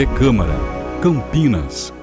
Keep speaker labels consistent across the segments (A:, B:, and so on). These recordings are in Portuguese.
A: TV Câmara, Campinas.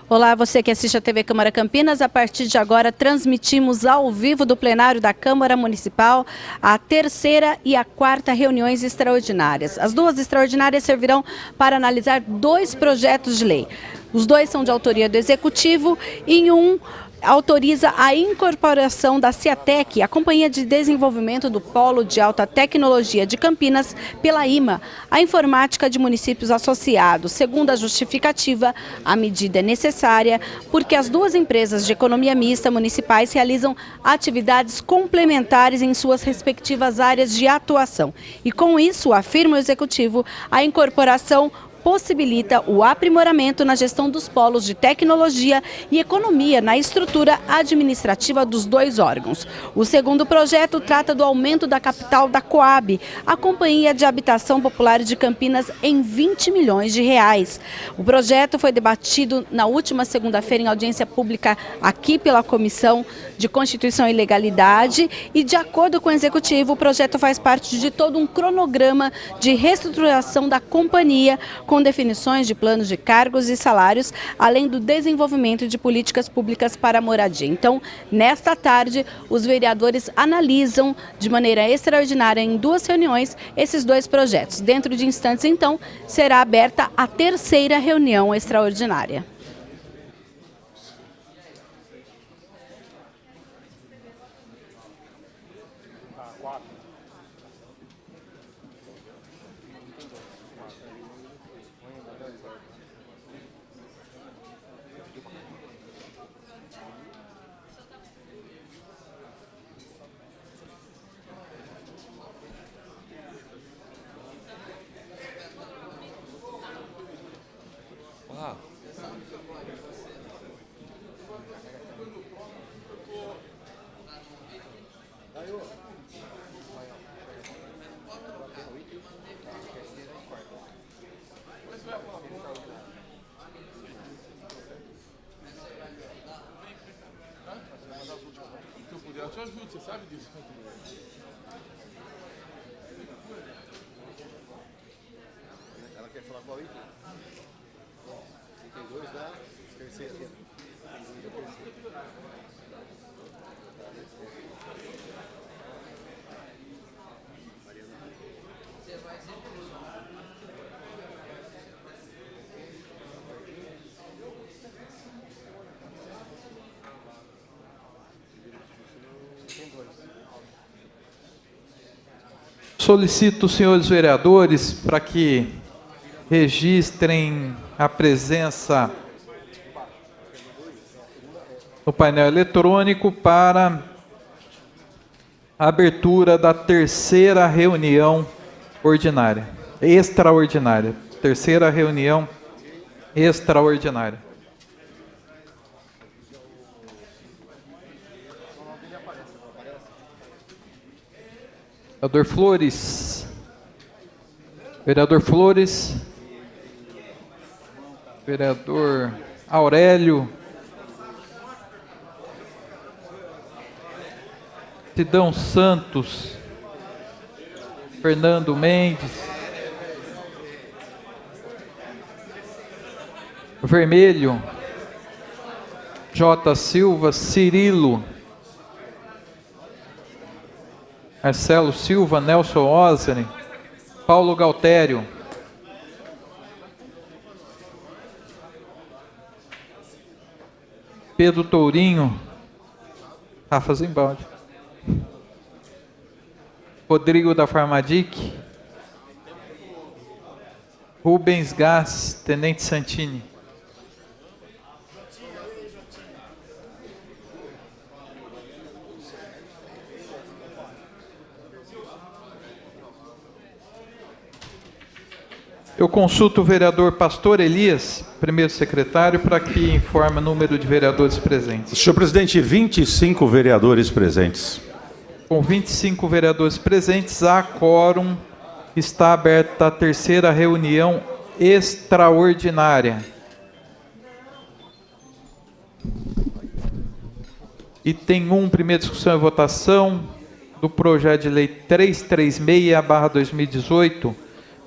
B: Olá, você que assiste a TV Câmara Campinas. A partir de agora, transmitimos ao vivo do plenário da Câmara Municipal a terceira e a quarta reuniões extraordinárias. As duas extraordinárias servirão para analisar dois projetos de lei. Os dois são de autoria do Executivo e um autoriza a incorporação da Ciatec, a Companhia de Desenvolvimento do Polo de Alta Tecnologia de Campinas, pela IMA, a informática de municípios associados. Segundo a justificativa, a medida é necessária porque as duas empresas de economia mista municipais realizam atividades complementares em suas respectivas áreas de atuação. E com isso, afirma o Executivo, a incorporação possibilita o aprimoramento na gestão dos polos de tecnologia e economia na estrutura administrativa dos dois órgãos. O segundo projeto trata do aumento da capital da Coab, a Companhia de Habitação Popular de Campinas, em 20 milhões de reais. O projeto foi debatido na última segunda-feira em audiência pública aqui pela Comissão de Constituição e Legalidade e, de acordo com o Executivo, o projeto faz parte de todo um cronograma de reestruturação da companhia, com definições de planos de cargos e salários, além do desenvolvimento de políticas públicas para a moradia. Então, nesta tarde, os vereadores analisam de maneira extraordinária, em duas reuniões, esses dois projetos. Dentro de instantes, então, será aberta a terceira reunião extraordinária.
C: Eu te ajudo, você sabe disso. Ela quer falar qual item? 32 da terceira.
D: Solicito os senhores vereadores para que registrem a presença no painel eletrônico para a abertura da terceira reunião ordinária, extraordinária. Terceira reunião extraordinária. Vereador Flores, vereador Flores, vereador Aurélio, Sidão Santos, Fernando Mendes, Vermelho, J. Silva, Cirilo, Marcelo Silva, Nelson Osni, Paulo Galtério, Pedro Tourinho, Rafa Zimbaldi, Rodrigo da Farmadic, Rubens Gás, Tenente Santini. Eu consulto o vereador Pastor Elias, primeiro secretário, para que informe o número de vereadores presentes.
E: Senhor presidente, 25 vereadores presentes.
D: Com 25 vereadores presentes, há quórum, está aberta a terceira reunião extraordinária. Item 1, primeira discussão e votação do projeto de lei 336/2018,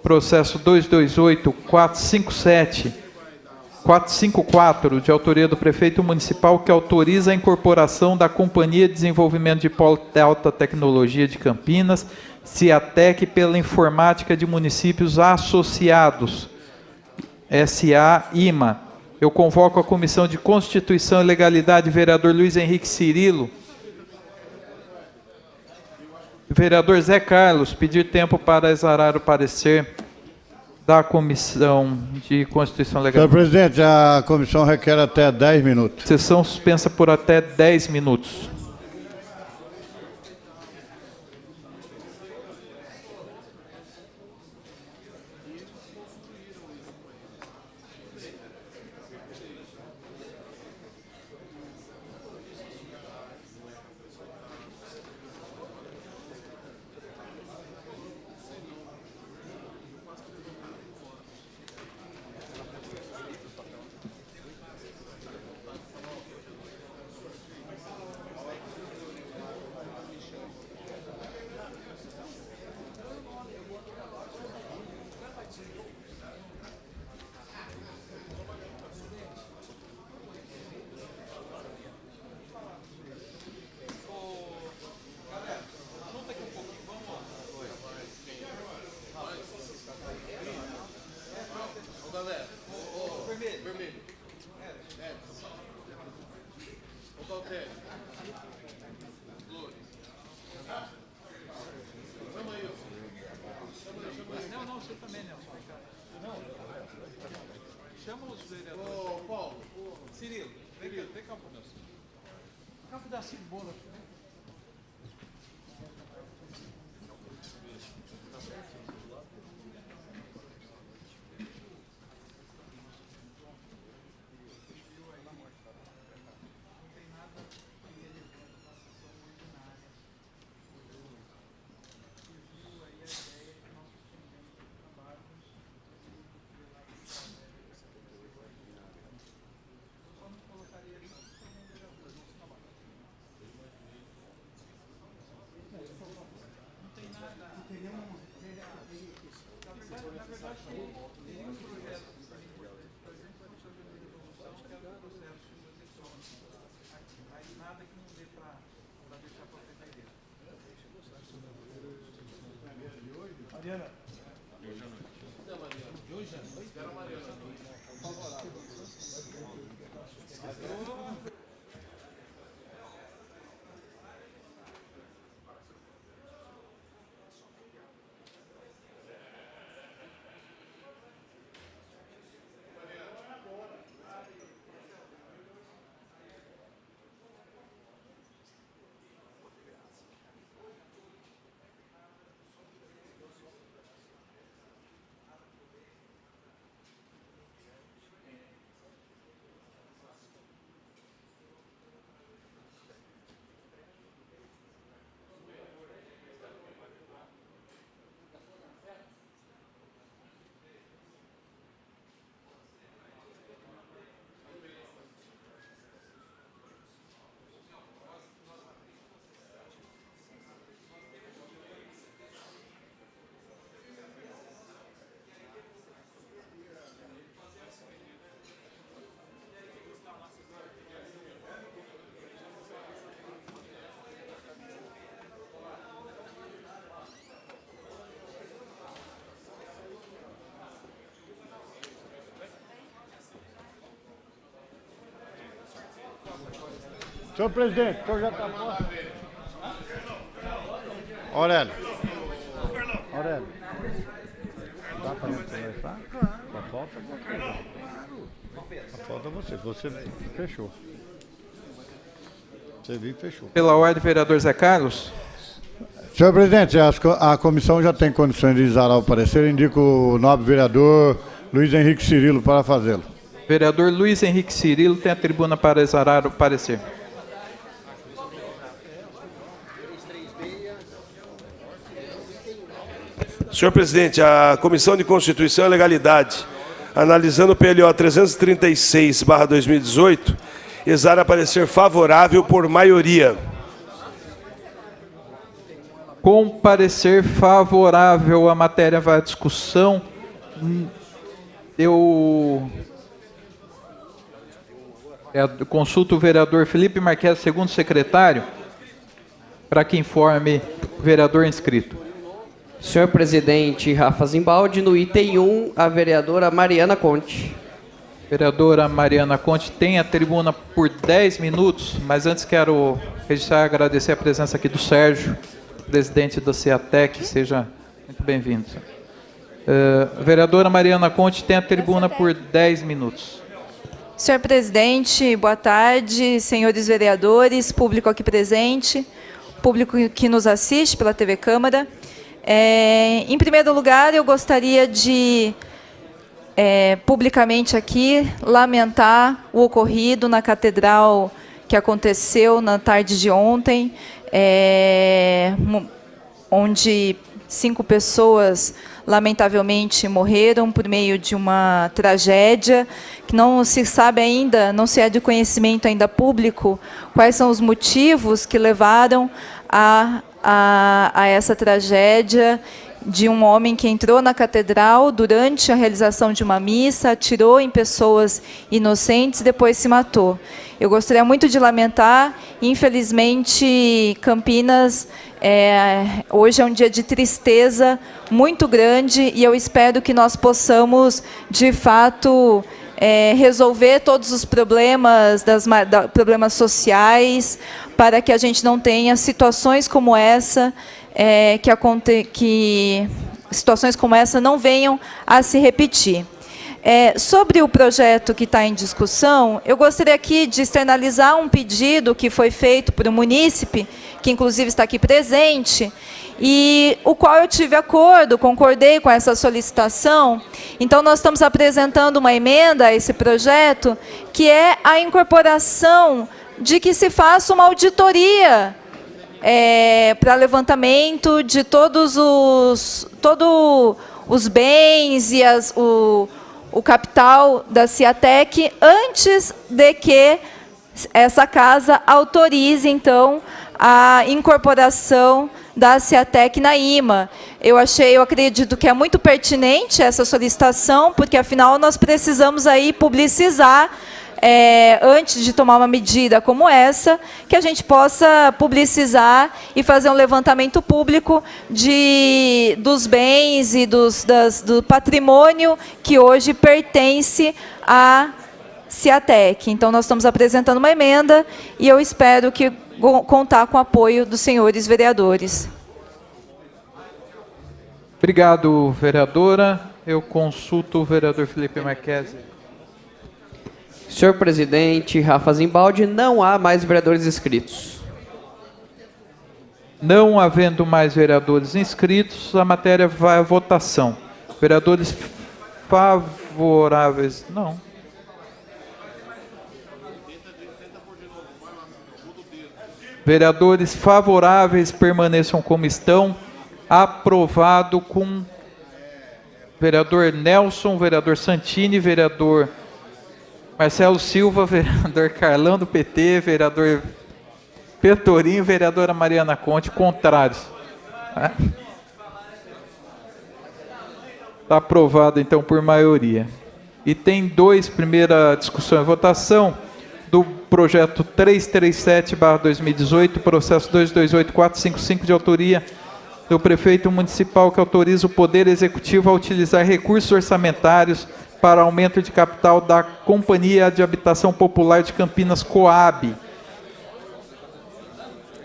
D: Processo 228.457.454, de autoria do prefeito municipal, que autoriza a incorporação da Companhia de Desenvolvimento de Polo de Alta Tecnologia de Campinas, Ciatec, pela Informática de Municípios Associados, SA-IMA. Eu convoco a Comissão de Constituição e Legalidade, vereador Luiz Henrique Cirilo. Vereador Zé Carlos, pedir tempo para exarar o parecer da Comissão de Constituição e Legalidade.
F: Senhor presidente, a comissão requer até 10 minutos.
D: Sessão suspensa por até 10 minutos.
F: Senhor presidente, o senhor já está posto. Aurélio. Aurélio. Dá para gente conversar? Só falta você. Só falta você. Você fechou. Você viu e fechou.
D: Pela ordem, vereador Zé Carlos.
F: Senhor presidente, a comissão já tem condições de exarar o parecer. Indico o nobre vereador Luiz Henrique Cirilo para fazê-lo.
D: Vereador Luiz Henrique Cirilo tem a tribuna para exarar o parecer.
G: Senhor presidente, a Comissão de Constituição e Legalidade, analisando o PLO 336/2018, exara parecer favorável por maioria.
D: Com parecer favorável, a matéria vai à discussão. Eu consulto o vereador Felipe Marques, segundo secretário, para que informe o vereador inscrito.
H: Senhor presidente, Rafa Zimbaldi. No item 1, a vereadora Mariana Conte.
D: Vereadora Mariana Conte tem a tribuna por 10 minutos, mas antes quero registrar e agradecer a presença aqui do Sérgio, presidente da CEATEC. Seja muito bem-vindo. Vereadora Mariana Conte tem a tribuna por 10 minutos.
I: Senhor presidente, boa tarde, senhores vereadores, público aqui presente, público que nos assiste pela TV Câmara. Em primeiro lugar, eu gostaria de publicamente aqui lamentar o ocorrido na Catedral que aconteceu na tarde de ontem, onde 5 pessoas lamentavelmente morreram por meio de uma tragédia que não se sabe ainda, não se é de conhecimento ainda público quais são os motivos que levaram a essa tragédia de um homem que entrou na catedral durante a realização de uma missa, atirou em pessoas inocentes e depois se matou. Eu gostaria muito de lamentar, infelizmente, Campinas, hoje é um dia de tristeza muito grande e eu espero que nós possamos, de fato, resolver todos os problemas, problemas sociais, para que a gente não tenha situações como essa, que situações como essa não venham a se repetir. Sobre o projeto que está em discussão, eu gostaria aqui de externalizar um pedido que foi feito por um munícipe, que inclusive está aqui presente, e o qual eu tive acordo, concordei com essa solicitação. Então, nós estamos apresentando uma emenda a esse projeto, que é a incorporação de que se faça uma auditoria para levantamento de todos os bens e o capital da CEATEC antes de que essa casa autorize, então, a incorporação da CEATEC na IMA. Eu acredito que é muito pertinente essa solicitação, porque, afinal, nós precisamos aí publicizar, antes de tomar uma medida como essa, que a gente possa publicizar e fazer um levantamento público dos bens e do patrimônio que hoje pertence à CEATEC. Então, nós estamos apresentando uma emenda e eu espero contar com o apoio dos senhores vereadores.
D: Obrigado, vereadora. Eu consulto o vereador Felipe Marques.
H: Senhor presidente, Rafa Zimbaldi. Não há mais vereadores inscritos.
D: Não havendo mais vereadores inscritos, a matéria vai à votação. Vereadores favoráveis? Não. Vereadores favoráveis permaneçam como estão. Aprovado com vereador Nelson, vereador Santini, vereador Marcelo Silva, vereador Carlão do PT, vereador Petorinho, vereadora Mariana Conte. Contrários. Está aprovado, então, por maioria. E tem 2, primeira discussão e votação, do projeto 337/2018, processo 228455, de autoria do prefeito municipal, que autoriza o Poder Executivo a utilizar recursos orçamentários para aumento de capital da Companhia de Habitação Popular de Campinas, Coab.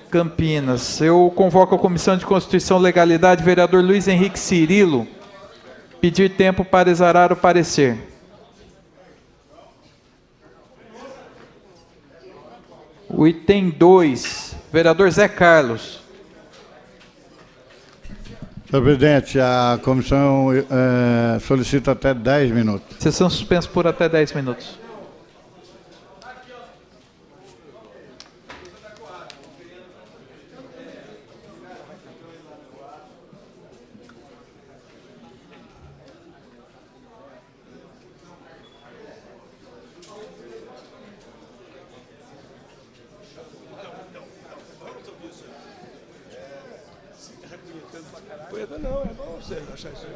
D: Campinas. Eu convoco a Comissão de Constituição e Legalidade, vereador Luiz Henrique Cirilo, pedir tempo para exarar o parecer. O item 2, vereador Zé Carlos.
F: Senhor presidente, a comissão solicita até 10 minutos.
D: Sessão suspensa por até 10 minutos.
G: Não, é bom você achar isso aí.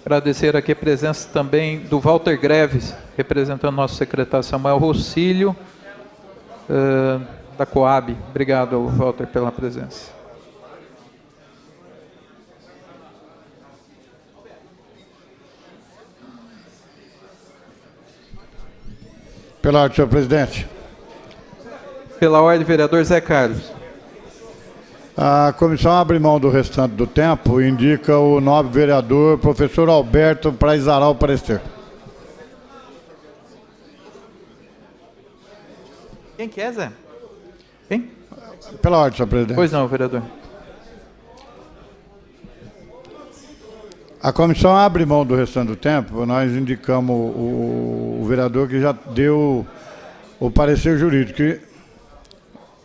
D: Agradecer aqui a presença também do Walter Greves, representando nosso secretário Samuel Rocílio, da Coab. Obrigado, Walter, pela presença.
F: Pela ordem, senhor presidente.
D: Pela ordem, vereador Zé Carlos.
F: A comissão abre mão do restante do tempo e indica o nobre vereador, professor Alberto, para exarar o parecer.
D: Quem que é, Zé? Quem?
F: Pela ordem, senhor presidente.
D: Pois não, vereador.
F: A comissão abre mão do restante do tempo, nós indicamos o vereador que já deu o parecer jurídico.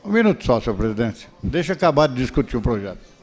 F: Um minuto só, senhor presidente. Deixa eu acabar de discutir o projeto.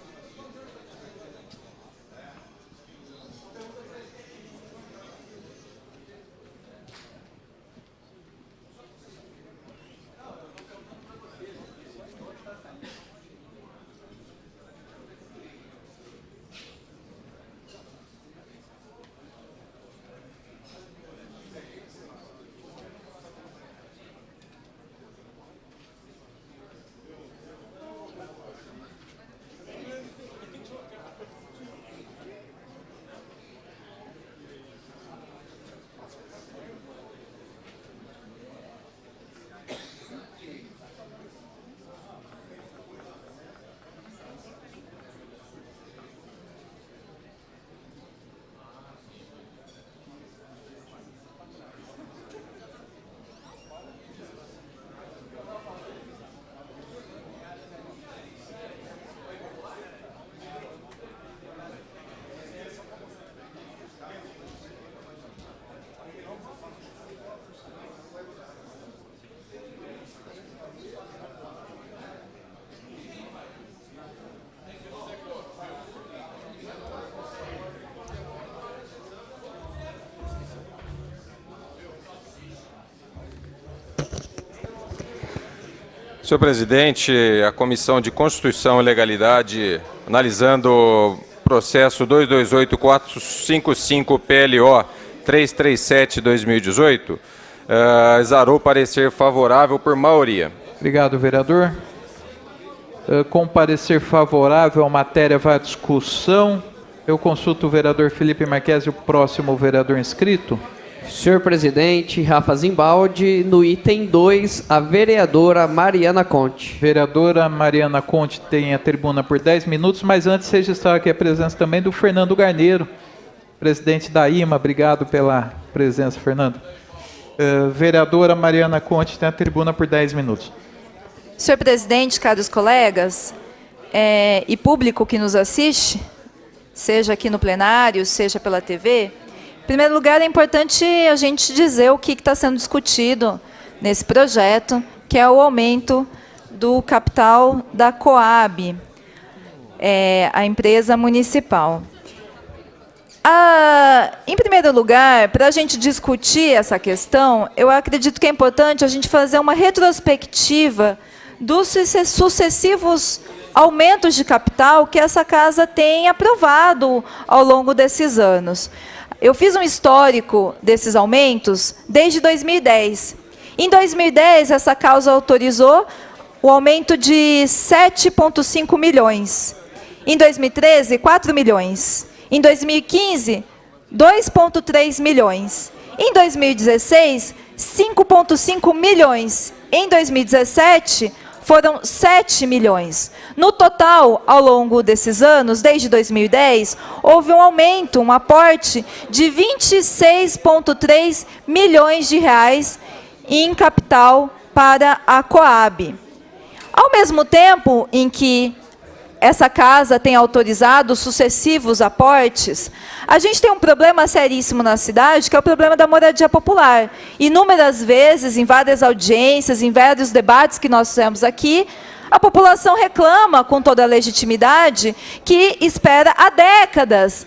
J: Senhor presidente, a Comissão de Constituição e Legalidade, analisando o processo 228455 PLO 337/2018, exarou parecer favorável por maioria.
D: Obrigado, vereador. Com parecer favorável, a matéria vai à discussão. Eu consulto o vereador Felipe Marques, o próximo vereador inscrito.
H: Senhor presidente, Rafa Zimbaldi, no item 2, a vereadora Mariana Conte.
D: Vereadora Mariana Conte tem a tribuna por 10 minutos, mas antes registrar aqui a presença também do Fernando Garneiro, presidente da IMA. Obrigado pela presença, Fernando. Vereadora Mariana Conte tem a tribuna por 10 minutos.
I: Senhor presidente, caros colegas e público que nos assiste, seja aqui no plenário, seja pela TV, em primeiro lugar, é importante a gente dizer o que está sendo discutido nesse projeto, que é o aumento do capital da Coab, a empresa municipal. Em primeiro lugar, para a gente discutir essa questão, eu acredito que é importante a gente fazer uma retrospectiva dos sucessivos aumentos de capital que essa casa tem aprovado ao longo desses anos. eu fiz um histórico desses aumentos desde 2010. Em 2010, essa causa autorizou o aumento de 7,5 milhões. Em 2013, 4 milhões. Em 2015, 2,3 milhões. Em 2016, 5,5 milhões. Em 2017, foram 7 milhões. No total, ao longo desses anos, desde 2010, houve um aumento, um aporte de 26,3 milhões de reais em capital para a Coab. Ao mesmo tempo em que essa casa tem autorizado sucessivos aportes, a gente tem um problema seríssimo na cidade, que é o problema da moradia popular. Inúmeras vezes, em várias audiências, em vários debates que nós fizemos aqui, a população reclama, com toda a legitimidade, que espera há décadas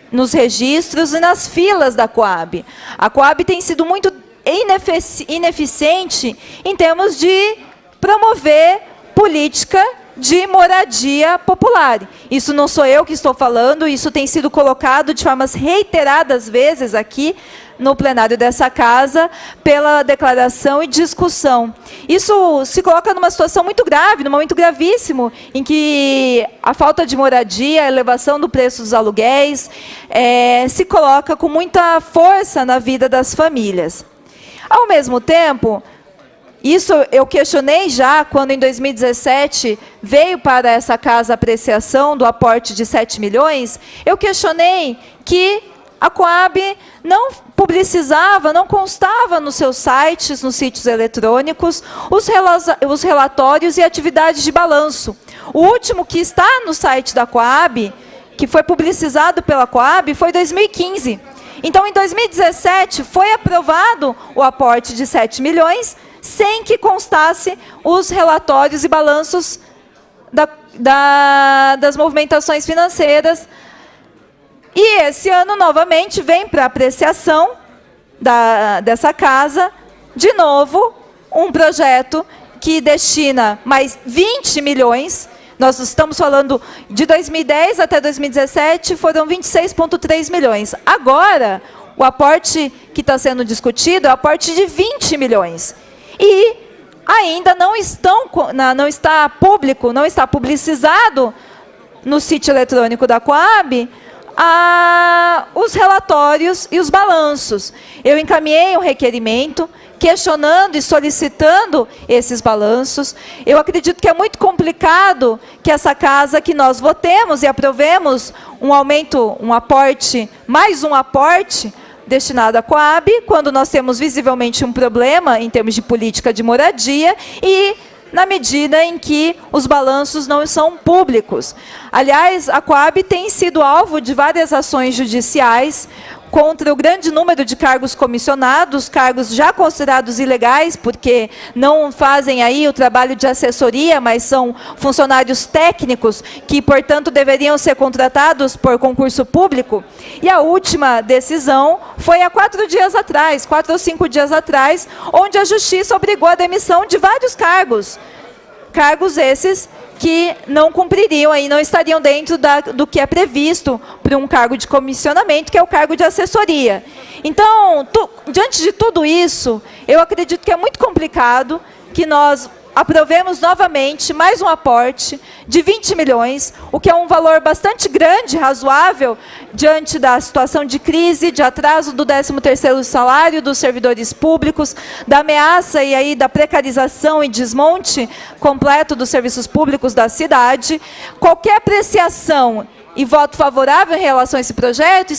I: nos registros e nas filas da Coab. A Coab tem sido muito ineficiente em termos de promover política de moradia popular. Isso não sou eu que estou falando, isso tem sido colocado de formas reiteradas vezes aqui no plenário dessa casa, pela declaração e discussão. Isso se coloca numa situação muito grave, num momento gravíssimo, em que a falta de moradia, a elevação do preço dos aluguéis, se coloca com muita força na vida das famílias. Ao mesmo tempo, isso eu questionei já quando, em 2017, veio para essa casa a apreciação do aporte de 7 milhões, eu questionei que a Coab não publicizava, não constava nos seus sites, nos sítios eletrônicos, os relatórios e atividades de balanço. O último que está no site da Coab, que foi publicizado pela Coab, foi 2015. Então, em 2017, foi aprovado o aporte de 7 milhões, sem que constasse os relatórios e balanços das movimentações financeiras. E esse ano, novamente, vem para apreciação dessa casa, de novo, um projeto que destina mais 20 milhões. Nós estamos falando de 2010 até 2017, foram 26,3 milhões. Agora, o aporte que está sendo discutido é o aporte de 20 milhões. E ainda não está público, não está publicizado no sítio eletrônico da Coab os relatórios e os balanços. Eu encaminhei um requerimento questionando e solicitando esses balanços. Eu acredito que é muito complicado que essa casa, que nós votemos e aprovemos um aumento, um aporte, mais um aporte destinado à Coab, quando nós temos visivelmente um problema em termos de política de moradia e na medida em que os balanços não são públicos. Aliás, a Coab tem sido alvo de várias ações judiciais contra o grande número de cargos comissionados, cargos já considerados ilegais, porque não fazem aí o trabalho de assessoria, mas são funcionários técnicos que, portanto, deveriam ser contratados por concurso público. E a última decisão foi há 4 dias atrás, 4 ou 5 dias atrás, onde a Justiça obrigou a demissão de vários cargos. Cargos esses que não cumpririam, aí, não estariam dentro do que é previsto para um cargo de comissionamento, que é o cargo de assessoria. Então, diante de tudo isso, eu acredito que é muito complicado que nós aprovemos novamente mais um aporte de 20 milhões, o que é um valor bastante grande, razoável, diante da situação de crise, de atraso do 13º salário dos servidores públicos, da ameaça e aí da precarização e desmonte completo dos serviços públicos da cidade. Qualquer apreciação e voto favorável em relação a esse projeto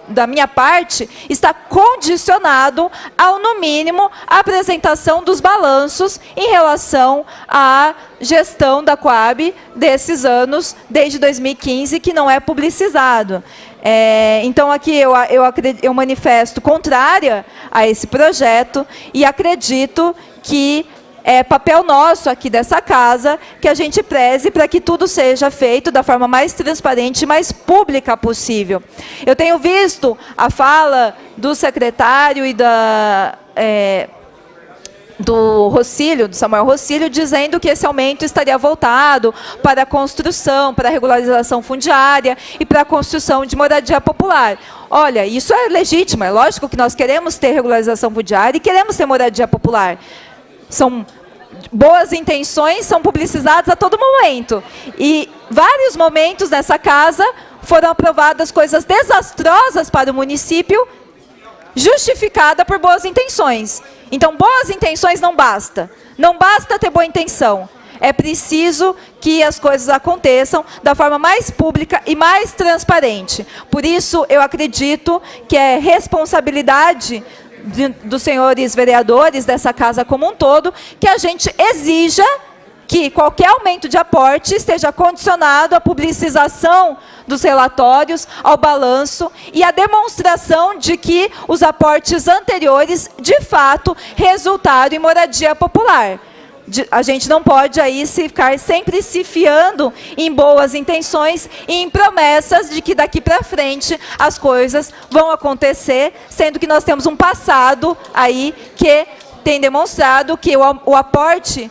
I: da minha parte, está condicionado ao, no mínimo, a apresentação dos balanços em relação à gestão da Coab desses anos, desde 2015, que não é publicizado. Então, aqui eu manifesto contrária a esse projeto e acredito que é papel nosso aqui dessa casa que a gente preze para que tudo seja feito da forma mais transparente e mais pública possível. Eu tenho visto a fala do secretário e do Samuel Rossílio, dizendo que esse aumento estaria voltado para a construção, para a regularização fundiária e para a construção de moradia popular. Olha, isso é legítimo, é lógico que nós queremos ter regularização fundiária e queremos ter moradia popular. São boas intenções, são publicizadas a todo momento. E vários momentos nessa casa foram aprovadas coisas desastrosas para o município, justificada por boas intenções. Então, boas intenções não basta. Não basta ter boa intenção. É preciso que as coisas aconteçam da forma mais pública e mais transparente. Por isso, eu acredito que é responsabilidade dos senhores vereadores dessa casa como um todo, que a gente exija que qualquer aumento de aporte esteja condicionado à publicização dos relatórios, ao balanço e à demonstração de que os aportes anteriores, de fato, resultaram em moradia popular. A gente não pode aí ficar sempre se fiando em boas intenções e em promessas de que daqui para frente as coisas vão acontecer, sendo que nós temos um passado aí que tem demonstrado que o aporte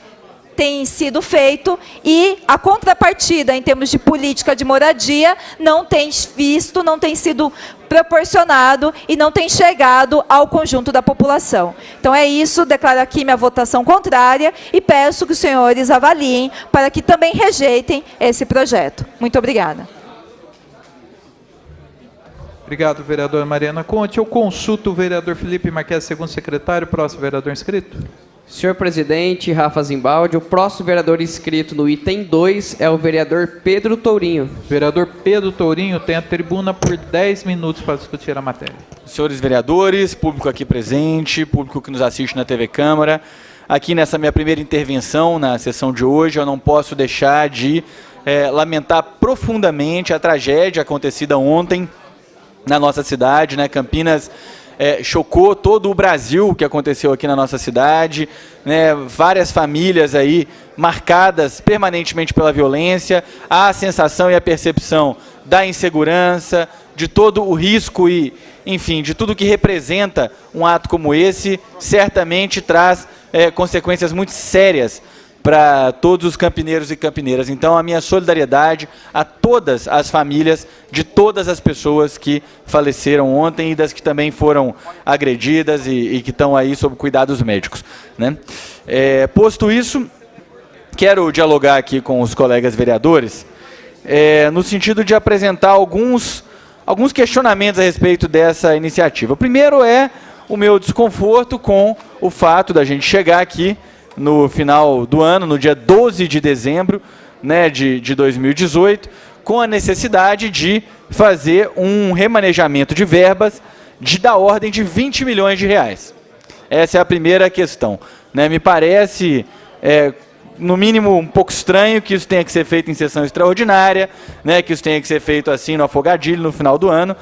I: tem sido feito e a contrapartida em termos de política de moradia não tem sido proporcionado e não tem chegado ao conjunto da população. Então é isso, declaro aqui minha votação contrária e peço que os senhores avaliem para que também rejeitem esse projeto. Muito obrigada.
D: Obrigado, vereadora Mariana Conte. Eu consulto o vereador Felipe Marques, segundo secretário. Próximo vereador inscrito.
H: Senhor presidente, Rafa Zimbaldi, o próximo vereador inscrito no item 2 é o vereador Pedro Tourinho.
D: Vereador Pedro Tourinho tem a tribuna por 10 minutos para discutir a matéria.
K: Senhores vereadores, público aqui presente, público que nos assiste na TV Câmara, aqui nessa minha primeira intervenção na sessão de hoje, eu não posso deixar de lamentar profundamente a tragédia acontecida ontem na nossa cidade, né? Campinas chocou todo o Brasil o que aconteceu aqui na nossa cidade, né? Várias famílias aí marcadas permanentemente pela violência, a sensação e a percepção da insegurança, de todo o risco e, enfim, de tudo que representa um ato como esse, certamente traz consequências muito sérias para todos os campineiros e campineiras. Então, a minha solidariedade a todas as famílias de todas as pessoas que faleceram ontem e das que também foram agredidas e que estão aí sob cuidados médicos, né? Posto isso, quero dialogar aqui com os colegas vereadores no sentido de apresentar alguns questionamentos a respeito dessa iniciativa. O primeiro é o meu desconforto com o fato da gente chegar aqui no final do ano, no dia 12 de dezembro, né, de 2018, com a necessidade de fazer um remanejamento de verbas da ordem de 20 milhões de reais. Essa é a primeira questão, né? Me parece, no mínimo, um pouco estranho que isso tenha que ser feito em sessão extraordinária, né, que isso tenha que ser feito assim no afogadilho no final do ano,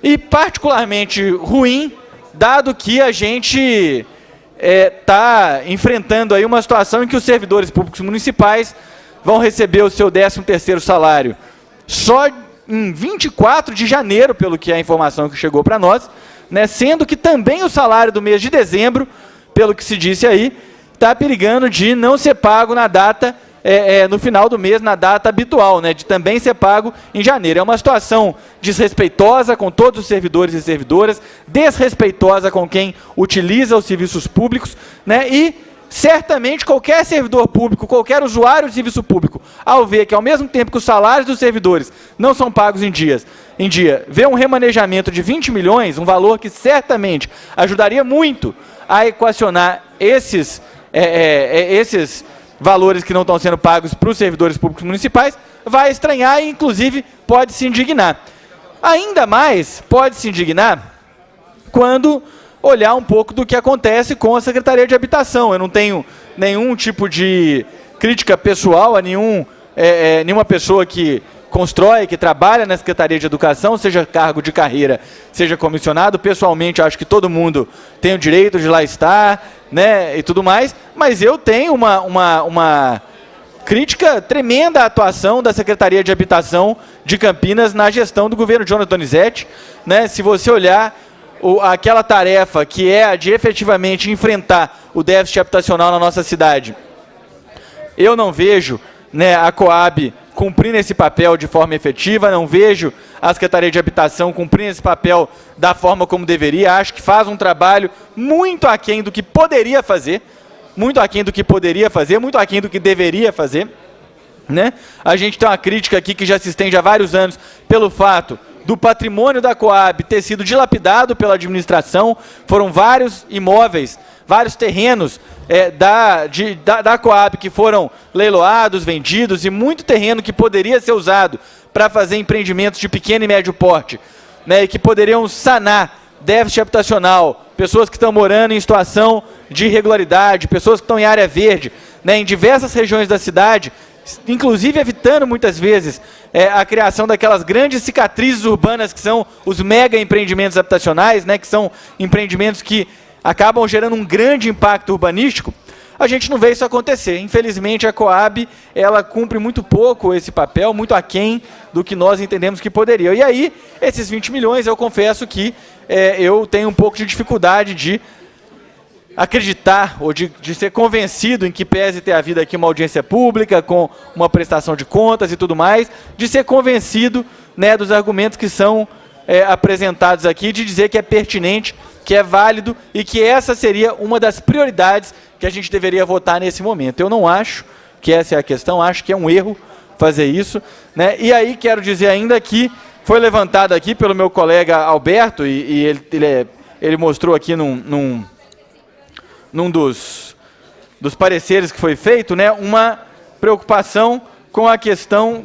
K: e particularmente ruim, dado que a gente está enfrentando aí uma situação em que os servidores públicos municipais vão receber o seu 13º salário só em 24 de janeiro, pelo que é a informação que chegou para nós, né, sendo que também o salário do mês de dezembro, pelo que se disse aí, está perigando de não ser pago na data, no final do mês, na data habitual, né, de também ser pago em janeiro. É uma situação desrespeitosa com todos os servidores e servidoras, desrespeitosa com quem utiliza os serviços públicos, né, e certamente qualquer servidor público, qualquer usuário de serviço público, ao ver que ao mesmo tempo que os salários dos servidores não são pagos em dia, vê um remanejamento de 20 milhões, um valor que certamente ajudaria muito a equacionar esses valores que não estão sendo pagos para os servidores públicos municipais, vai estranhar e, inclusive, pode se indignar. Ainda mais pode se indignar quando olhar um pouco do que acontece com a Secretaria de Habitação. Eu não tenho nenhum tipo de crítica pessoal a nenhuma pessoa que constrói, que trabalha na Secretaria de Educação, seja cargo de carreira, seja comissionado. Pessoalmente, acho que todo mundo tem o direito de lá estar, né, e tudo mais, mas eu tenho uma crítica tremenda à atuação da Secretaria de Habitação de Campinas na gestão do governo Jonas Donizete, né? Se você olhar aquela tarefa que é a de efetivamente enfrentar o déficit habitacional na nossa cidade, eu não vejo, né, a Coab cumprindo esse papel de forma efetiva, não vejo a Secretaria de Habitação cumprindo esse papel da forma como deveria. Acho que faz um trabalho muito aquém do que poderia fazer, muito aquém do que poderia fazer, muito aquém do que deveria fazer, né? A gente tem uma crítica aqui que já se estende há vários anos pelo fato do patrimônio da Coab ter sido dilapidado pela administração. Foram vários imóveis, vários terrenos da Coab que foram leiloados, vendidos, e muito terreno que poderia ser usado para fazer empreendimentos de pequeno e médio porte, né, e que poderiam sanar déficit habitacional, pessoas que estão morando em situação de irregularidade, pessoas que estão em área verde, né, em diversas regiões da cidade, inclusive evitando muitas vezes a criação daquelas grandes cicatrizes urbanas que são os mega empreendimentos habitacionais, né, que são empreendimentos que acabam gerando um grande impacto urbanístico. A gente não vê isso acontecer. Infelizmente, a Coab, ela cumpre muito pouco esse papel, muito aquém do que nós entendemos que poderia. E aí, esses 20 milhões, eu confesso que eu tenho um pouco de dificuldade de acreditar ou de ser convencido, em que pese ter havido aqui uma audiência pública com uma prestação de contas e tudo mais, de ser convencido, né, dos argumentos que são apresentados aqui, de dizer que é pertinente, que é válido e que essa seria uma das prioridades que a gente deveria votar nesse momento. Eu não acho que essa é a questão, acho que é um erro fazer isso, né? E aí quero dizer ainda que foi levantado aqui pelo meu colega Alberto, e ele mostrou aqui num dos pareceres que foi feito, né, uma preocupação com a questão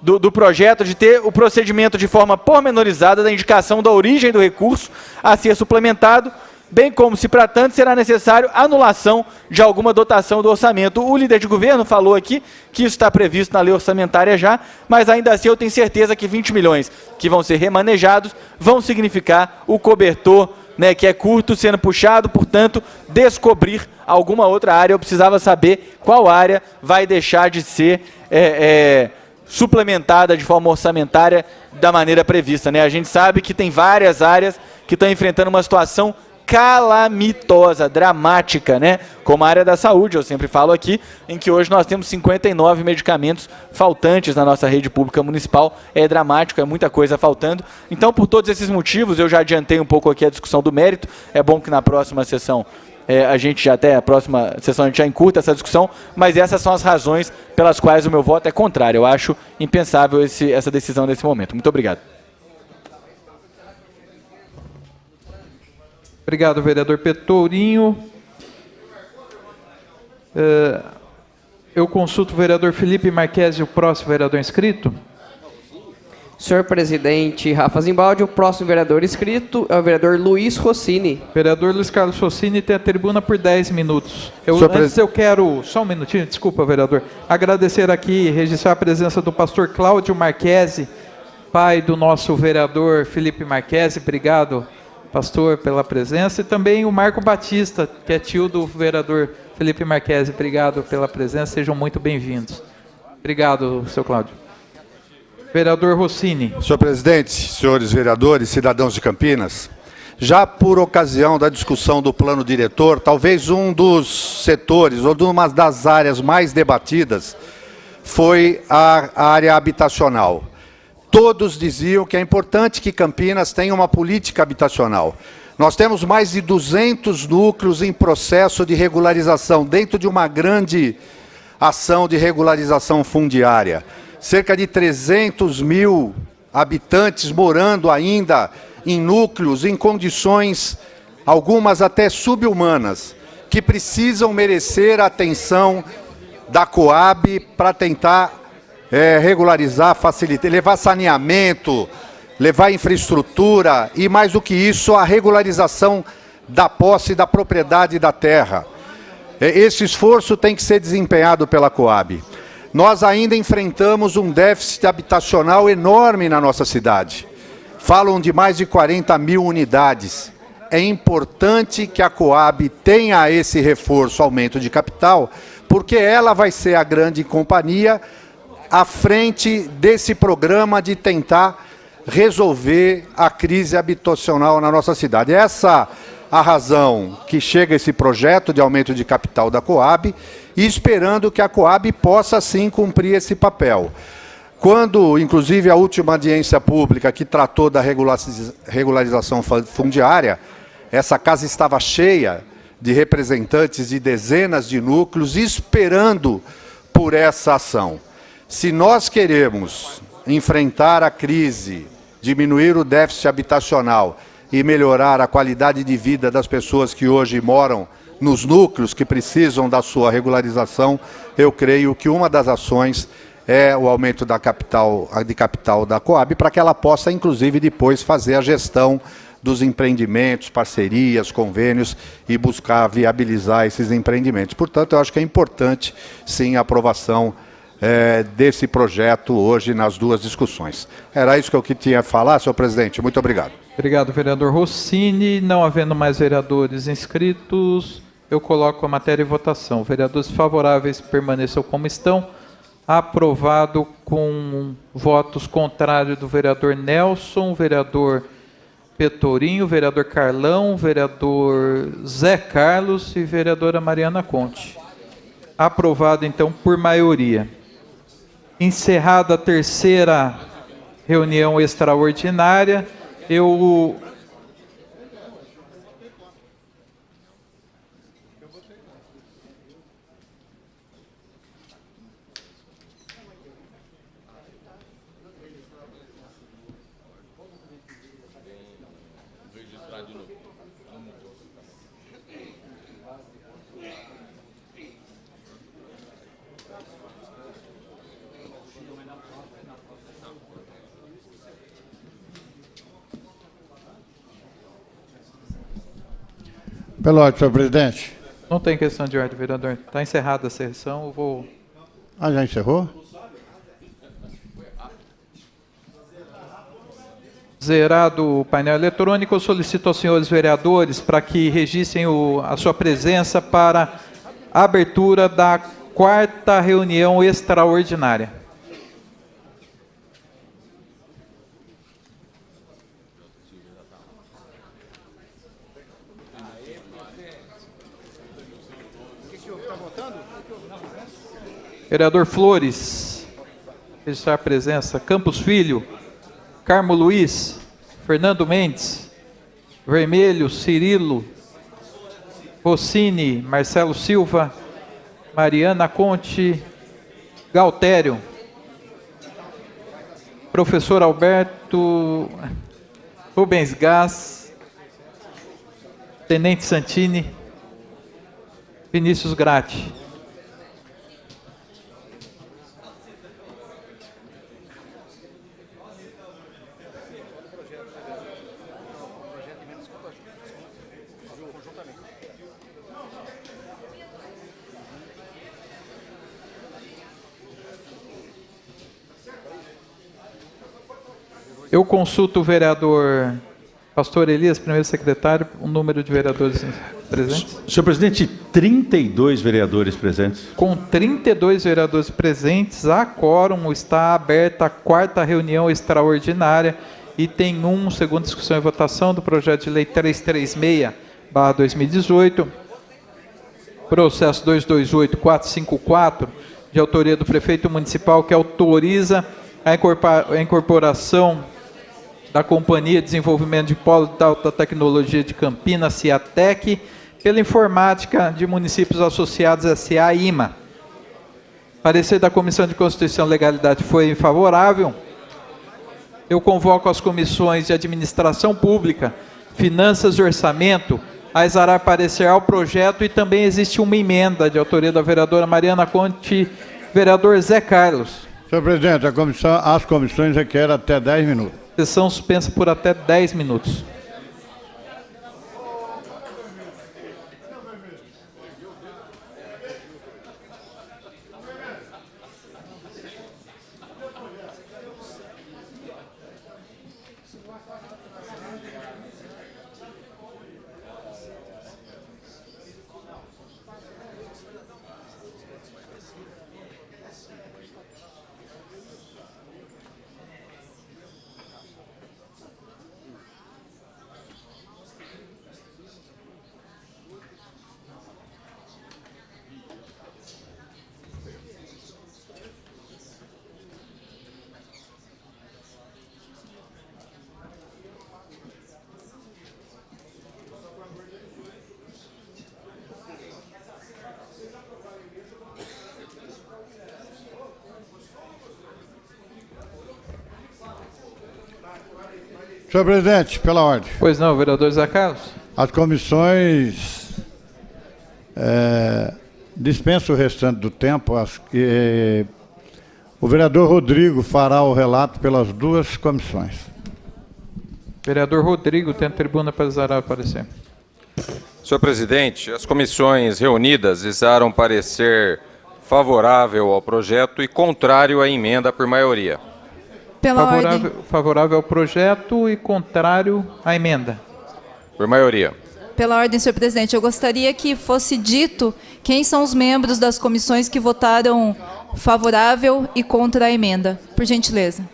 K: do projeto de ter o procedimento de forma pormenorizada da indicação da origem do recurso a ser suplementado, bem como, se para tanto, será necessário anulação de alguma dotação do orçamento. O líder de governo falou aqui que isso está previsto na lei orçamentária já, mas ainda assim eu tenho certeza que 20 milhões que vão ser remanejados vão significar o cobertor, né, que é curto, sendo puxado, portanto, descobrir alguma outra área. Eu precisava saber qual área vai deixar de ser suplementada de forma orçamentária da maneira prevista, né? A gente sabe que tem várias áreas que estão enfrentando uma situação calamitosa, dramática, né? Como a área da saúde, eu sempre falo aqui, em que hoje nós temos 59 medicamentos faltantes na nossa rede pública municipal. É dramático, é muita coisa faltando. Então, por todos esses motivos, eu já adiantei um pouco aqui a discussão do mérito. É bom que na próxima sessão a próxima sessão a gente já encurta essa discussão, mas essas são as razões pelas quais o meu voto é contrário. Eu acho impensável essa decisão nesse momento. Muito obrigado.
D: Obrigado, vereador Petourinho. Eu consulto o vereador Felipe Marquesi, o próximo vereador inscrito.
H: Senhor presidente Rafa Zimbaldi, o próximo vereador inscrito é o vereador Luiz Rossini.
D: Vereador Luiz Carlos Rossini tem a tribuna por 10 minutos. Antes eu quero, só um minutinho, desculpa, vereador, agradecer aqui e registrar a presença do pastor Cláudio Marquesi, pai do nosso vereador Felipe Marquesi. Obrigado, pastor, pela presença. E também o Marco Batista, que é tio do vereador Felipe Marquesi. Obrigado pela presença, sejam muito bem-vindos. Obrigado, seu Cláudio. Vereador Rossini.
E: Senhor presidente, senhores vereadores, cidadãos de Campinas, já por ocasião da discussão do plano diretor, talvez um dos setores ou de uma das áreas mais debatidas foi a área habitacional. Todos diziam que é importante que Campinas tenha uma política habitacional. Nós temos mais de 200 núcleos em processo de regularização, dentro de uma grande ação de regularização fundiária. Cerca de 300 mil habitantes morando ainda em núcleos, em condições, algumas até subhumanas, que precisam merecer a atenção da Coab para tentar regularizar, facilitar, levar saneamento, levar infraestrutura e, mais do que isso, a regularização da posse da propriedade da terra. Esse esforço tem que ser desempenhado pela Coab. Nós ainda enfrentamos um déficit habitacional enorme na nossa cidade. Falam de mais de 40 mil unidades. É importante que a Coab tenha esse reforço, aumento de capital, porque ela vai ser a grande companhia à frente desse programa de tentar resolver a crise habitacional na nossa cidade. Essa a razão que chega esse projeto de aumento de capital da Coab e esperando que a Coab possa sim cumprir esse papel. Quando, inclusive, a última audiência pública que tratou da regularização fundiária, essa casa estava cheia de representantes de dezenas de núcleos esperando por essa ação. Se nós queremos enfrentar a crise, diminuir o déficit habitacional e melhorar a qualidade de vida das pessoas que hoje moram nos núcleos que precisam da sua regularização, eu creio que uma das ações é o aumento de capital da Coab, para que ela possa, inclusive, depois fazer a gestão dos empreendimentos, parcerias, convênios e buscar viabilizar esses empreendimentos. Portanto, eu acho que é importante, sim, a aprovação desse projeto hoje nas duas discussões. Era isso que eu tinha a falar, senhor presidente. Muito obrigado.
D: Obrigado, vereador Rossini. Não havendo mais vereadores inscritos, eu coloco a matéria em votação. Vereadores favoráveis permaneçam como estão. Aprovado com votos contrários do vereador Nelson, vereador Petorinho, vereador Carlão, vereador Zé Carlos e vereadora Mariana Conte. Aprovado, então, por maioria. Encerrada a terceira reunião extraordinária, eu...
F: Pela ordem, senhor presidente.
D: Não tem questão de ordem, vereador. Está encerrada a sessão, eu vou...
F: Ah, já encerrou?
D: Zerado o painel eletrônico, eu solicito aos senhores vereadores para que registrem a sua presença para a abertura da quarta reunião extraordinária. Vereador Flores, registrar a presença. Campos Filho, Carmo Luiz, Fernando Mendes, Vermelho, Cirilo, Rossini, Marcelo Silva, Mariana Conte, Galtério, Professor Alberto, Rubens Gás, Tenente Santini, Vinícius Gratti. Eu consulto o vereador Pastor Elias, primeiro secretário, o número de vereadores presentes.
L: Senhor presidente, 32 vereadores presentes.
D: Com 32 vereadores presentes, há quórum, está aberta a quarta reunião extraordinária, item 1, segunda discussão e votação do projeto de lei 336/2018, processo 228454, de autoria do prefeito municipal, que autoriza a incorporação da Companhia de Desenvolvimento de Polo de Alta Tecnologia de Campinas, CIATEC, pela Informática de Municípios Associados SA-IMA. Parecer da Comissão de Constituição e Legalidade foi favorável. Eu convoco as comissões de Administração Pública, Finanças e Orçamento a exarar parecer ao projeto, e também existe uma emenda de autoria da vereadora Mariana Conte, vereador Zé Carlos.
F: Senhor presidente, as comissões requerem até 10 minutos.
D: Sessão suspensa por até 10 minutos.
F: Senhor presidente, pela ordem.
D: Pois não, vereador Zé Carlos.
F: As comissões dispensam o restante do tempo. O vereador Rodrigo fará o relato pelas duas comissões.
D: Vereador Rodrigo, tem a tribuna para exarar o parecer.
J: Senhor presidente, as comissões reunidas exaram parecer favorável ao projeto e contrário à emenda por maioria.
I: Pela ordem.
D: Favorável ao projeto e contrário à emenda.
J: Por maioria.
I: Pela ordem, senhor presidente, eu gostaria que fosse dito quem são os membros das comissões que votaram favorável e contra a emenda. Por gentileza.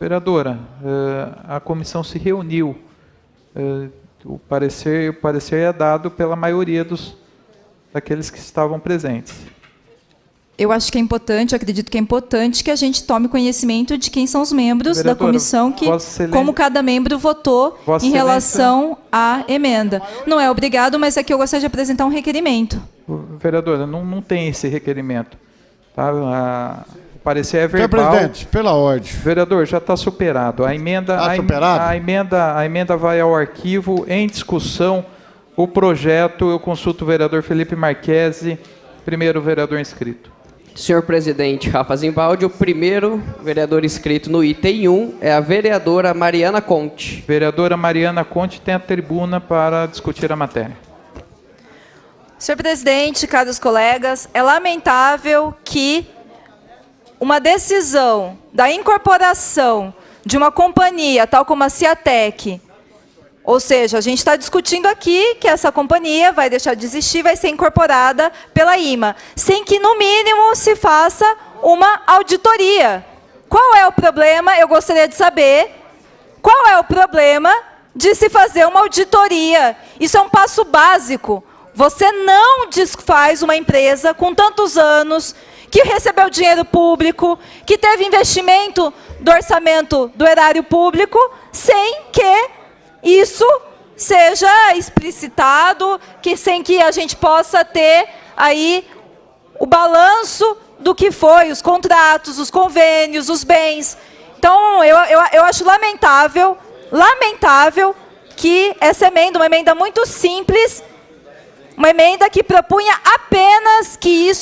D: Vereadora, a comissão se reuniu. O parecer é dado pela maioria daqueles que estavam presentes.
I: Eu acho que é importante, acredito que é importante que a gente tome conhecimento de quem são os membros da comissão que, como cada membro votou em relação à emenda. Não é obrigado, mas é que eu gostaria de apresentar um requerimento.
D: Vereadora, não tem esse requerimento. Tá? O parecer é verbal.
F: Senhor presidente, pela ordem.
D: Vereador, já está superado. A emenda vai ao arquivo em discussão. O projeto, eu consulto o vereador Felipe Marquesi, primeiro vereador inscrito.
H: Senhor presidente Rafa Zimbaldi, o primeiro vereador inscrito no item 1 é a vereadora Mariana Conte.
D: Vereadora Mariana Conte tem a tribuna para discutir a matéria.
I: Senhor presidente, caros colegas, é lamentável que uma decisão da incorporação de uma companhia, tal como a Ciatec, ou seja, a gente está discutindo aqui que essa companhia vai deixar de existir, vai ser incorporada pela IMA, sem que, no mínimo, se faça uma auditoria. Qual é o problema? Eu gostaria de saber qual é o problema de se fazer uma auditoria. Isso é um passo básico. Você não desfaz uma empresa com tantos anos, que recebeu dinheiro público, que teve investimento do orçamento do erário público, sem que isso seja explicitado, sem que a gente possa ter aí o balanço do que foi, os contratos, os convênios, os bens. Então, eu acho lamentável que essa emenda, uma emenda muito simples, uma emenda que propunha apenas que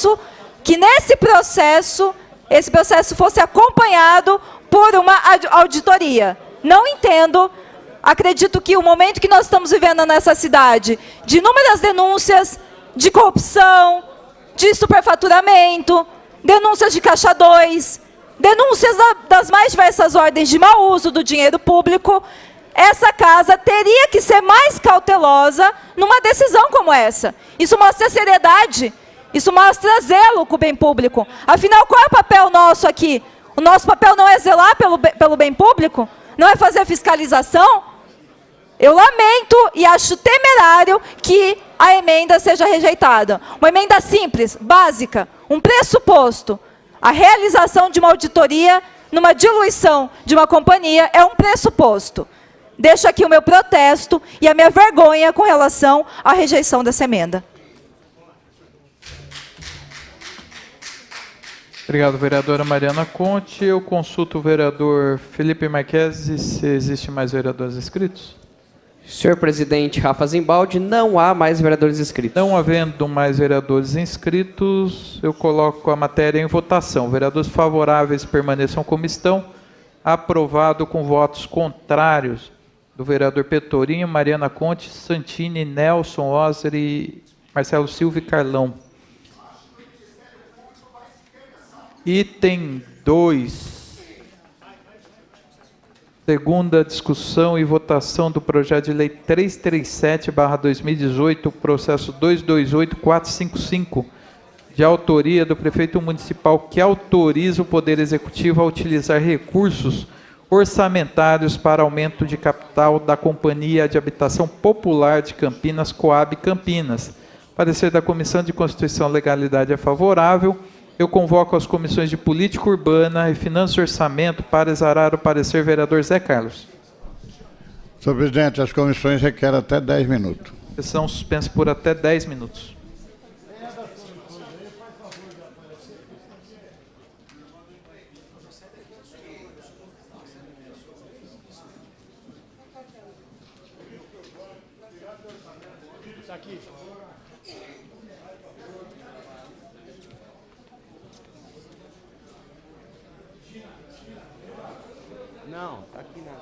I: nesse processo, esse processo fosse acompanhado por uma auditoria. Não entendo. Acredito que o momento que nós estamos vivendo nessa cidade, de inúmeras denúncias de corrupção, de superfaturamento, denúncias de Caixa 2, denúncias das mais diversas ordens de mau uso do dinheiro público, essa casa teria que ser mais cautelosa numa decisão como essa. Isso mostra seriedade, isso mostra zelo com o bem público. Afinal, qual é o papel nosso aqui? O nosso papel não é zelar pelo bem público? Não é fazer fiscalização? Eu lamento e acho temerário que a emenda seja rejeitada. Uma emenda simples, básica, um pressuposto. A realização de uma auditoria numa diluição de uma companhia é um pressuposto. Deixo aqui o meu protesto e a minha vergonha com relação à rejeição dessa emenda.
D: Obrigado, vereadora Mariana Conte. Eu consulto o vereador Felipe Marquesi se existe mais vereadores inscritos.
H: Senhor presidente Rafa Zimbaldi, não há mais vereadores inscritos.
D: Não havendo mais vereadores inscritos, eu coloco a matéria em votação. Vereadores favoráveis permaneçam como estão. Aprovado com votos contrários do vereador Petorinho, Mariana Conte, Santini, Nelson, Ozer e Marcelo Silva e Carlão. Item 2. Segunda discussão e votação do projeto de lei 337/2018, processo 228455, de autoria do prefeito municipal, que autoriza o Poder Executivo a utilizar recursos orçamentários para aumento de capital da Companhia de Habitação Popular de Campinas, Coab Campinas. Parecer da Comissão de Constituição e Legalidade é favorável. Eu convoco as comissões de Política Urbana e Finanças e Orçamento para exarar o parecer. Vereador Zé Carlos.
F: Senhor presidente, as comissões requerem até 10 minutos.
D: Sessão suspensa por até 10 minutos.
C: Não, tá aqui na...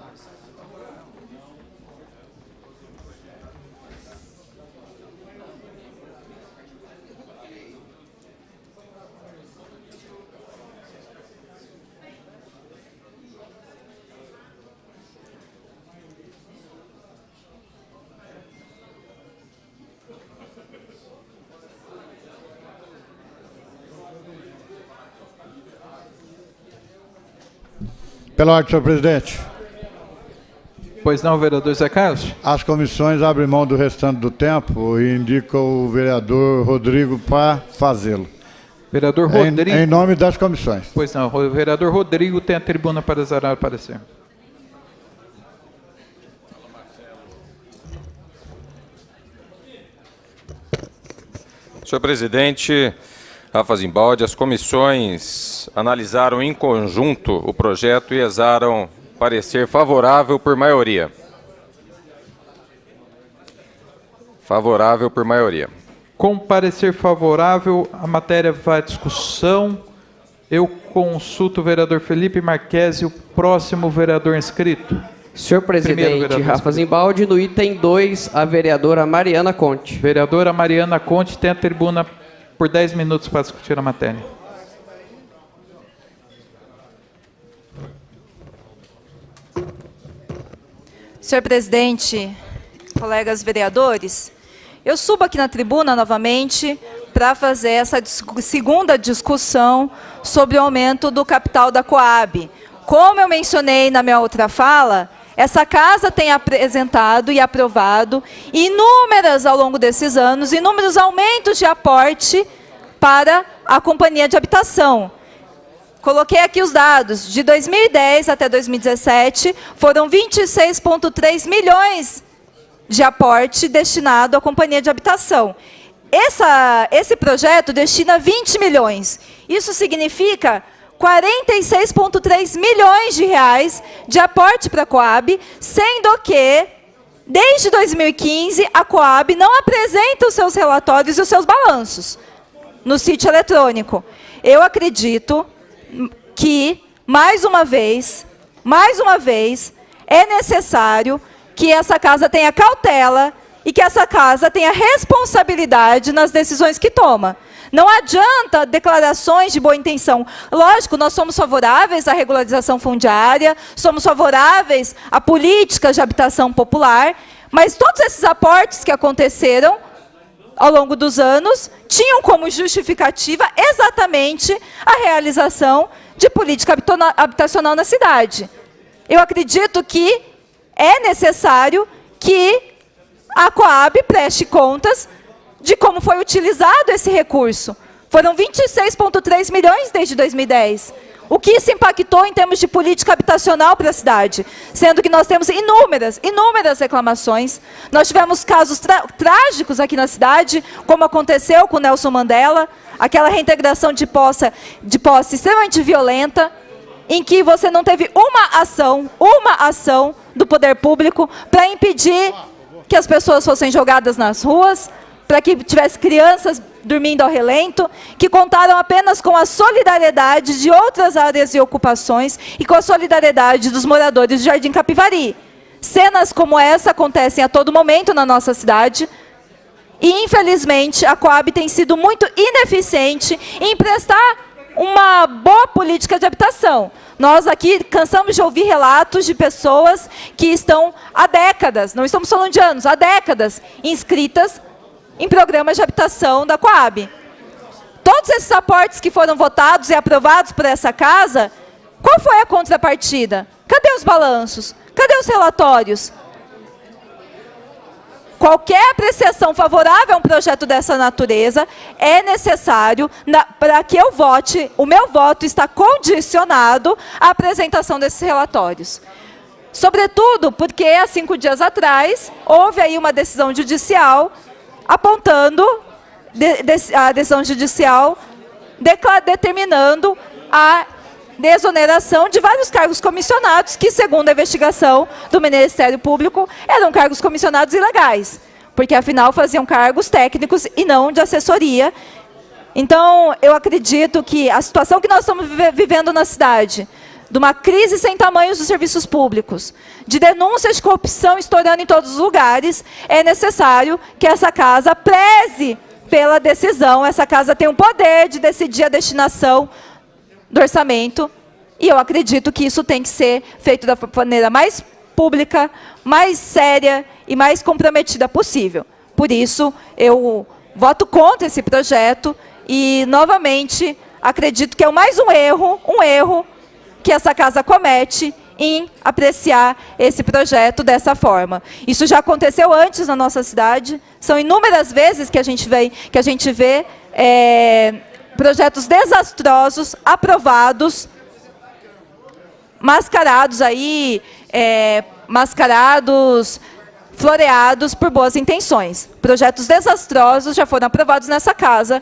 F: Pela ordem, senhor presidente.
D: Pois não, vereador Zé Carlos?
F: As comissões abrem mão do restante do tempo e indicam o vereador Rodrigo para fazê-lo.
D: Vereador Rodrigo.
F: Em nome das comissões.
D: Pois não, o vereador Rodrigo tem a tribuna para exarar o parecer.
J: Senhor presidente, Rafa Zimbaldi, as comissões analisaram em conjunto o projeto e exaram parecer favorável por maioria. Favorável por maioria.
D: Com parecer favorável, a matéria vai à discussão. Eu consulto o vereador Felipe Marquesi, o próximo vereador inscrito.
H: Senhor presidente, Rafa Zimbaldi, no item 2, a vereadora Mariana Conte.
D: Vereadora Mariana Conte tem a tribuna por 10 minutos para discutir a matéria.
I: Senhor presidente, colegas vereadores, eu subo aqui na tribuna novamente para fazer essa segunda discussão sobre o aumento do capital da Coab. Como eu mencionei na minha outra fala, essa casa tem apresentado e aprovado inúmeras, ao longo desses anos, inúmeros aumentos de aporte para a companhia de habitação. Coloquei aqui os dados. De 2010 até 2017, foram 26,3 milhões de aporte destinado à companhia de habitação. Esse projeto destina 20 milhões. Isso significa 46,3 milhões de reais de aporte para a Coab, sendo que, desde 2015, a Coab não apresenta os seus relatórios e os seus balanços no sítio eletrônico. Eu acredito que, mais uma vez, é necessário que essa casa tenha cautela e que essa casa tenha responsabilidade nas decisões que toma. Não adianta declarações de boa intenção. Lógico, nós somos favoráveis à regularização fundiária, somos favoráveis a políticas de habitação popular, mas todos esses aportes que aconteceram ao longo dos anos tinham como justificativa exatamente a realização de política habitacional na cidade. Eu acredito que é necessário que a Coab preste contas de como foi utilizado esse recurso. Foram 26,3 milhões desde 2010. O que isso impactou em termos de política habitacional para a cidade? Sendo que nós temos inúmeras reclamações. Nós tivemos casos trágicos aqui na cidade, como aconteceu com Nelson Mandela, aquela reintegração de posse extremamente violenta, em que você não teve uma ação do poder público para impedir que as pessoas fossem jogadas nas ruas, para que tivesse crianças dormindo ao relento, que contaram apenas com a solidariedade de outras áreas e ocupações e com a solidariedade dos moradores do Jardim Capivari. Cenas como essa acontecem a todo momento na nossa cidade e, infelizmente, a Coab tem sido muito ineficiente em prestar uma boa política de habitação. Nós aqui cansamos de ouvir relatos de pessoas que estão há décadas, não estamos falando de anos, há décadas, inscritas em programas de habitação da Coab. Todos esses aportes que foram votados e aprovados por essa casa, qual foi a contrapartida? Cadê os balanços? Cadê os relatórios? Qualquer apreciação favorável a um projeto dessa natureza é necessário para que eu vote, o meu voto está condicionado à apresentação desses relatórios. Sobretudo porque, há 5 dias atrás, houve aí uma decisão judicial apontando a decisão judicial determinando a exoneração de vários cargos comissionados que, segundo a investigação do Ministério Público, eram cargos comissionados ilegais, porque afinal faziam cargos técnicos e não de assessoria. Então, eu acredito que a situação que nós estamos vivendo na cidade, de uma crise sem tamanhos dos serviços públicos, de denúncias de corrupção estourando em todos os lugares, é necessário que essa casa preze pela decisão. Essa casa tem o poder de decidir a destinação do orçamento, e eu acredito que isso tem que ser feito da maneira mais pública, mais séria e mais comprometida possível. Por isso, eu voto contra esse projeto e, novamente, acredito que é mais um erro que essa casa comete em apreciar esse projeto dessa forma. Isso já aconteceu antes na nossa cidade, são inúmeras vezes que a gente vê projetos desastrosos aprovados, mascarados, floreados por boas intenções. Projetos desastrosos já foram aprovados nessa casa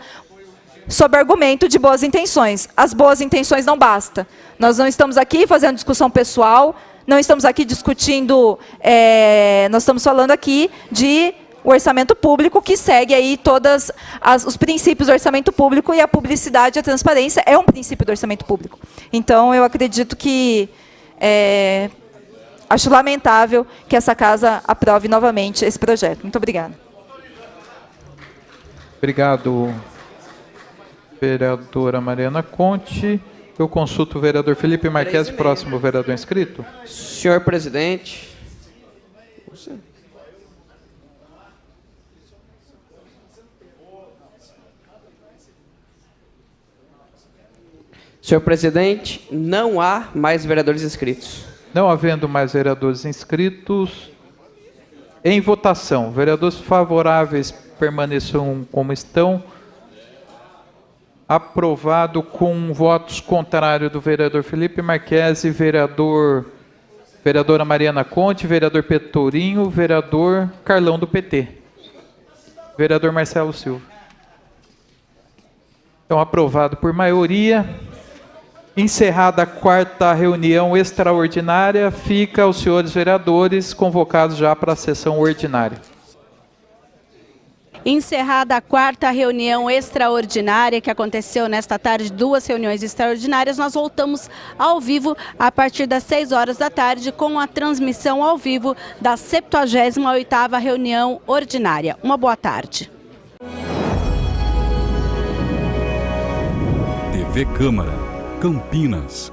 I: sob argumento de boas intenções. As boas intenções não bastam. Nós não estamos aqui fazendo discussão pessoal, não estamos aqui discutindo, nós estamos falando aqui de o orçamento público, que segue aí todos os princípios do orçamento público, e a publicidade e a transparência é um princípio do orçamento público. Então, eu acredito que acho lamentável que essa casa aprove novamente esse projeto. Muito obrigada.
D: Obrigado, vereadora Mariana Conte. Eu consulto o vereador Felipe Marques, próximo vereador inscrito.
H: Senhor presidente. Senhor presidente, não há mais vereadores inscritos.
D: Não havendo mais vereadores inscritos, em votação, vereadores favoráveis permaneçam como estão. Aprovado com votos contrários do vereador Felipe Marques, vereadora Mariana Conte, vereador Petorinho, vereador Carlão do PT. Vereador Marcelo Silva. Então, aprovado por maioria. Encerrada a 4ª reunião extraordinária, fica os senhores vereadores convocados já para a sessão ordinária.
B: Encerrada a 4ª reunião extraordinária, que aconteceu nesta tarde, 2 reuniões extraordinárias, nós voltamos ao vivo a partir das 6 horas da tarde com a transmissão ao vivo da 78ª reunião ordinária. Uma boa tarde.
A: TV Câmara, Campinas.